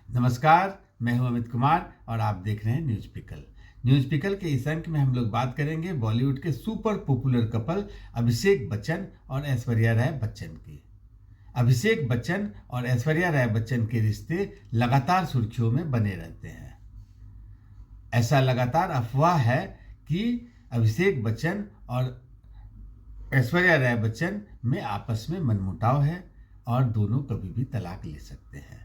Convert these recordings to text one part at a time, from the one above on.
नमस्कार, मैं हूं अमित कुमार और आप देख रहे हैं न्यूज़ पिकल। न्यूज़ पिकल के इस अंक में हम लोग बात करेंगे बॉलीवुड के super popular couple Abhishek Bachchan और ऐश्वर्या राय बच्चन की। अभिषेक बच्चन और ऐश्वर्या राय बच्चन के रिश्ते लगातार सुर्खियों में बने रहते हैं। ऐसा लगातार अफवाह है कि अभिषेक बच्चन और ऐश्वर्या राय बच्चन में आपस में मनमुटाव है और दोनों कभी भी तलाक ले सकते हैं।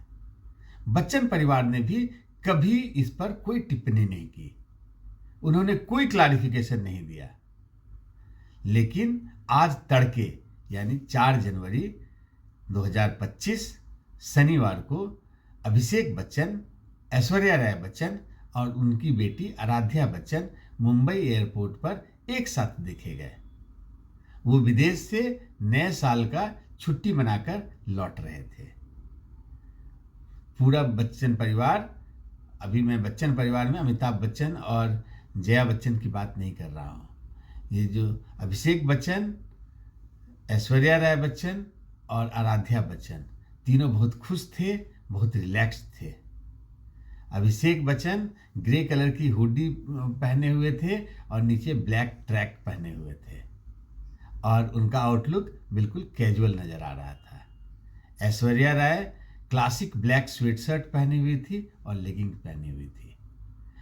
बच्चन परिवार ने भी कभी इस पर कोई टिप्पणी नहीं की। उन्होंने कोई क्लैरिफिकेशन नहीं दिया। लेकिन आज तड़के यानी 4 जनवरी 2025 शनिवार को अभिषेक बच्चन, ऐश्वर्या राय बच्चन और उनकी बेटी आराध्या बच्चन मुंबई एयरपोर्ट पर एक साथ देखे गए। वो विदेश से नए साल का छुट्टी मनाकर लौट रहे थे। पूरा बच्चन परिवार, अभी मैं बच्चन परिवार में अमिताभ बच्चन और जया बच्चन की बात नहीं कर रहा हूँ। ये जो अभिषेक बच्चन, ऐश्वर्या राय बच्चन और आराध्या बच्चन तीनों बहुत खुश थे, बहुत रिलैक्स थे। अभिषेक बच्चन ग्रे कलर की हुडी पहने हुए थे और नीचे ब्लैक ट्रैक पहने हुए थे और उनका आउटलुक बिल्कुल कैजुअल नजर आ रहा था। Aishwarya Rai classic black sweat shirt पहनी हुई थी और लेगिंग पहनी हुई थी।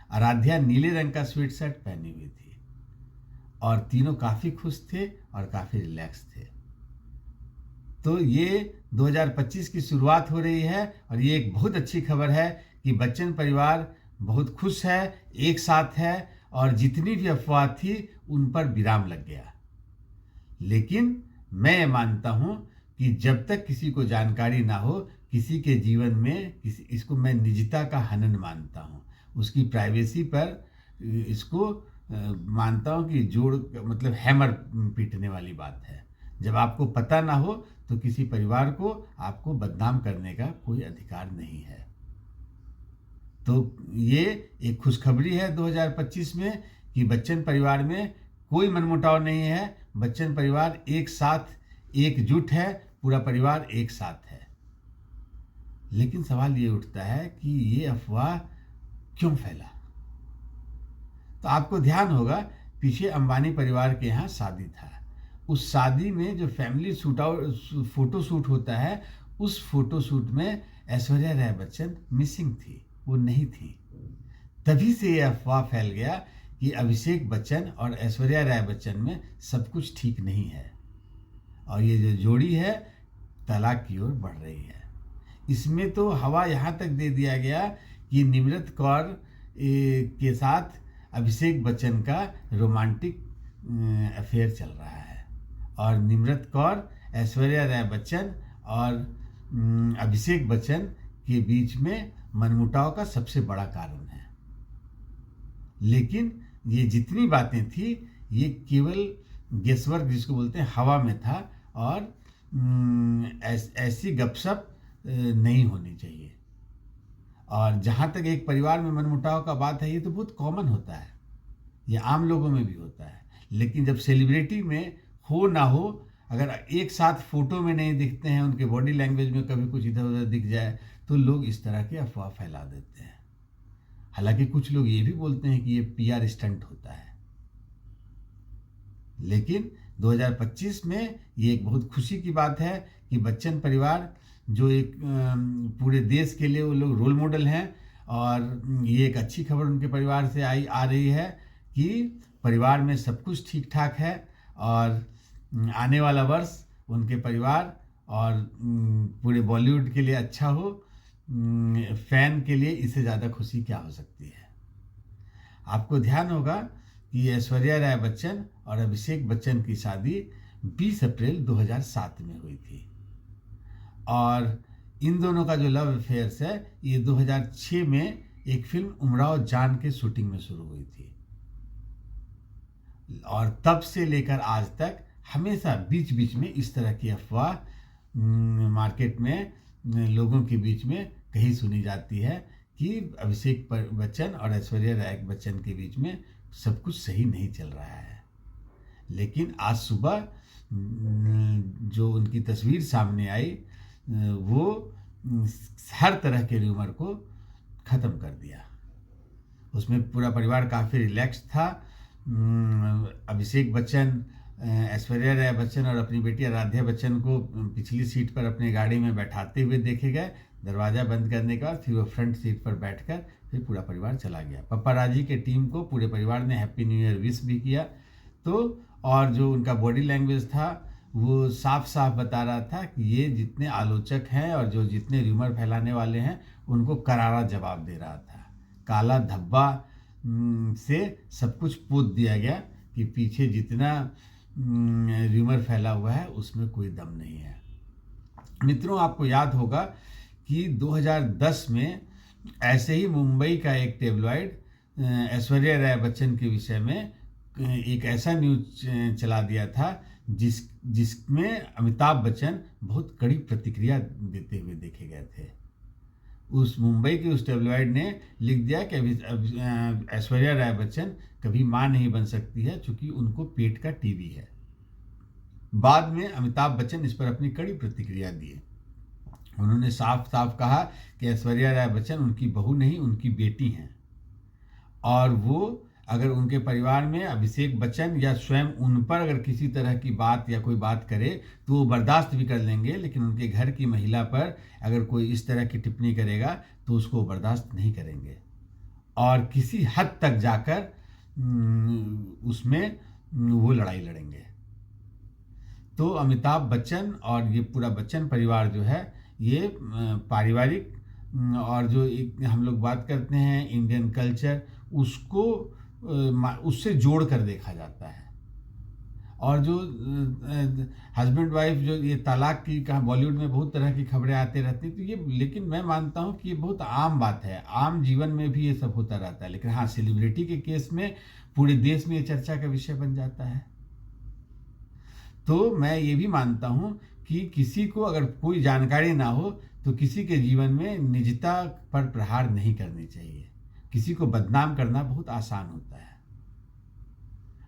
आराध्या नीले रंग का स्वेट शर्ट पहनी हुई थी और तीनों काफ़ी खुश थे और काफ़ी रिलैक्स थे। तो ये 2025 की शुरुआत हो रही है और ये एक बहुत अच्छी खबर है कि बच्चन परिवार बहुत खुश है, एक साथ है और जितनी भी अफवाह थी उन पर विराम लग गया। लेकिन मैं ये मानता हूँ कि जब तक किसी को जानकारी ना हो किसी के जीवन में, इसको मैं निजता का हनन मानता हूँ। उसकी प्राइवेसी पर इसको मानता हूँ कि जोड़ मतलब हैमर पीटने वाली बात है। जब आपको पता ना हो तो किसी परिवार को आपको बदनाम करने का कोई अधिकार नहीं है। तो ये एक खुशखबरी है 2025 में कि बच्चन परिवार में कोई मनमुटाव नहीं है। बच्चन परिवार एक साथ एकजुट है, पूरा परिवार एक साथ है। लेकिन सवाल ये उठता है कि ये अफवाह क्यों फैला। तो आपको ध्यान होगा पीछे अंबानी परिवार के यहाँ शादी था। उस शादी में जो फैमिली फोटो शूट होता है, उस फोटो शूट में ऐश्वर्या राय बच्चन मिसिंग थी, वो नहीं थी। तभी से ये अफवाह फैल गया कि अभिषेक बच्चन और ऐश्वर्या राय बच्चन में सब कुछ ठीक नहीं है और ये जो जोड़ी है तलाक की ओर बढ़ रही है। इसमें तो हवा यहाँ तक दे दिया गया कि निम्रत कौर के साथ अभिषेक बच्चन का रोमांटिक अफेयर चल रहा है और निम्रत कौर ऐश्वर्या राय बच्चन और अभिषेक बच्चन के बीच में मनमुटाव का सबसे बड़ा कारण है। लेकिन ये जितनी बातें थी ये केवल गेसवर्क जिसको बोलते हैं हवा में था और ऐसी गपशप नहीं होनी चाहिए। और जहाँ तक एक परिवार में मनमुटाव का बात है, ये तो बहुत कॉमन होता है, ये आम लोगों में भी होता है। लेकिन जब सेलिब्रिटी में हो ना हो, अगर एक साथ फोटो में नहीं दिखते हैं, उनके बॉडी लैंग्वेज में कभी कुछ इधर उधर दिख जाए तो लोग इस तरह की अफवाह फैला देते हैं। हालांकि कुछ लोग ये भी बोलते हैं कि ये पीआर स्टंट होता है। लेकिन 2025 में ये एक बहुत खुशी की बात है कि बच्चन परिवार जो एक पूरे देश के लिए वो लोग रोल मॉडल हैं और ये एक अच्छी खबर उनके परिवार से आ रही है कि परिवार में सब कुछ ठीक ठाक है और आने वाला वर्ष उनके परिवार और पूरे बॉलीवुड के लिए अच्छा हो। फैन के लिए इससे ज़्यादा खुशी क्या हो सकती है। आपको ध्यान होगा कि ऐश्वर्या राय बच्चन और अभिषेक बच्चन की शादी 20 अप्रैल 2007 में हुई थी और इन दोनों का जो लव अफेयर्स है ये 2006 में एक फिल्म उमराव जान के शूटिंग में शुरू हुई थी और तब से लेकर आज तक हमेशा बीच बीच में इस तरह की अफवाह मार्केट में लोगों के बीच में कहीं सुनी जाती है कि अभिषेक बच्चन और ऐश्वर्या राय बच्चन के बीच में सब कुछ सही नहीं चल रहा है। लेकिन आज सुबह जो उनकी तस्वीर सामने आई वो हर तरह के र्यूमर को ख़त्म कर दिया। उसमें पूरा परिवार काफ़ी रिलैक्स था। अभिषेक बच्चन, ऐश्वर्या राय बच्चन और अपनी बेटी आराध्या बच्चन को पिछली सीट पर अपने गाड़ी में बैठाते हुए देखे गए। दरवाज़ा बंद करने के बाद फिर वो फ्रंट सीट पर बैठकर फिर पूरा परिवार चला गया। पप्पाराजी के टीम को पूरे परिवार ने हैप्पी न्यू ईयर विश भी किया। तो और जो उनका बॉडी लैंग्वेज था वो साफ साफ बता रहा था कि ये जितने आलोचक हैं और जो जितने र्यूमर फैलाने वाले हैं उनको करारा जवाब दे रहा था। काला धब्बा से सब कुछ पोत दिया गया कि पीछे जितना र्यूमर फैला हुआ है उसमें कोई दम नहीं है। मित्रों, आपको याद होगा कि 2010 में ऐसे ही मुंबई का एक टेबलॉइड ऐश्वर्या राय बच्चन के विषय में एक ऐसा न्यूज चला दिया था जिसमें अमिताभ बच्चन बहुत कड़ी प्रतिक्रिया देते हुए देखे गए थे। उस मुंबई के उस टेबलॉइड ने लिख दिया कि ऐश्वर्या राय बच्चन कभी मां नहीं बन सकती है क्योंकि उनको पेट का टीबी है। बाद में अमिताभ बच्चन इस पर अपनी कड़ी प्रतिक्रिया दिए। उन्होंने साफ साफ कहा कि ऐश्वर्या राय बच्चन उनकी बहू नहीं, उनकी बेटी हैं, और वो अगर उनके परिवार में अभिषेक बच्चन या स्वयं उन पर अगर किसी तरह की बात या कोई बात करे तो वो बर्दाश्त भी कर लेंगे, लेकिन उनके घर की महिला पर अगर कोई इस तरह की टिप्पणी करेगा तो उसको बर्दाश्त नहीं करेंगे और किसी हद तक जाकर उसमें वो लड़ाई लड़ेंगे। तो अमिताभ बच्चन और ये पूरा बच्चन परिवार जो है ये पारिवारिक और जो एक हम लोग बात करते हैं इंडियन कल्चर उसको उससे जोड़ कर देखा जाता है। और जो हस्बैंड वाइफ जो ये तलाक की कहा बॉलीवुड में बहुत तरह की खबरें आते रहती हैं, तो ये लेकिन मैं मानता हूँ कि ये बहुत आम बात है, आम जीवन में भी ये सब होता रहता है। लेकिन हाँ, सेलिब्रिटी के केस में पूरे देश में ये चर्चा का विषय बन जाता है। तो मैं ये भी मानता हूँ कि किसी को अगर कोई जानकारी ना हो तो किसी के जीवन में निजता पर प्रहार नहीं करनी चाहिए। किसी को बदनाम करना बहुत आसान होता है।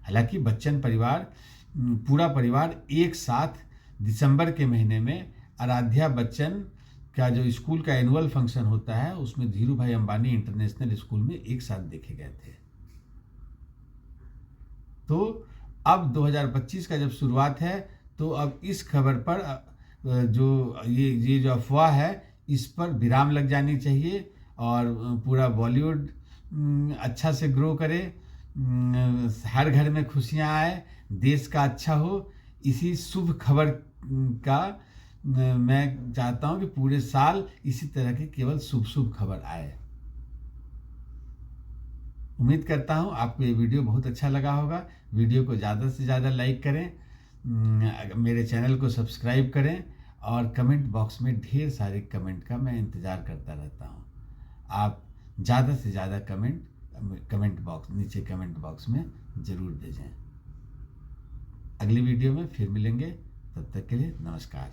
हालांकि बच्चन परिवार पूरा परिवार एक साथ दिसंबर के महीने में आराध्या बच्चन का जो स्कूल का एनुअल फंक्शन होता है उसमें धीरू भाई अंबानी इंटरनेशनल स्कूल में एक साथ देखे गए थे। तो अब 2025 का जब शुरुआत है तो अब इस खबर पर जो ये जो अफवाह है इस पर विराम लग जानी चाहिए और पूरा बॉलीवुड अच्छा से ग्रो करे, हर घर में खुशियां आए, देश का अच्छा हो, इसी शुभ खबर का मैं चाहता हूं कि पूरे साल इसी तरह की केवल शुभ शुभ खबर आए। उम्मीद करता हूं आपको ये वीडियो बहुत अच्छा लगा होगा। वीडियो को ज़्यादा से ज़्यादा लाइक करें, मेरे चैनल को सब्सक्राइब करें और कमेंट बॉक्स में ढेर सारे कमेंट का मैं इंतज़ार करता रहता हूं। आप ज़्यादा से ज़्यादा कमेंट बॉक्स नीचे कमेंट बॉक्स में ज़रूर भेजें। अगली वीडियो में फिर मिलेंगे, तब तक के लिए नमस्कार।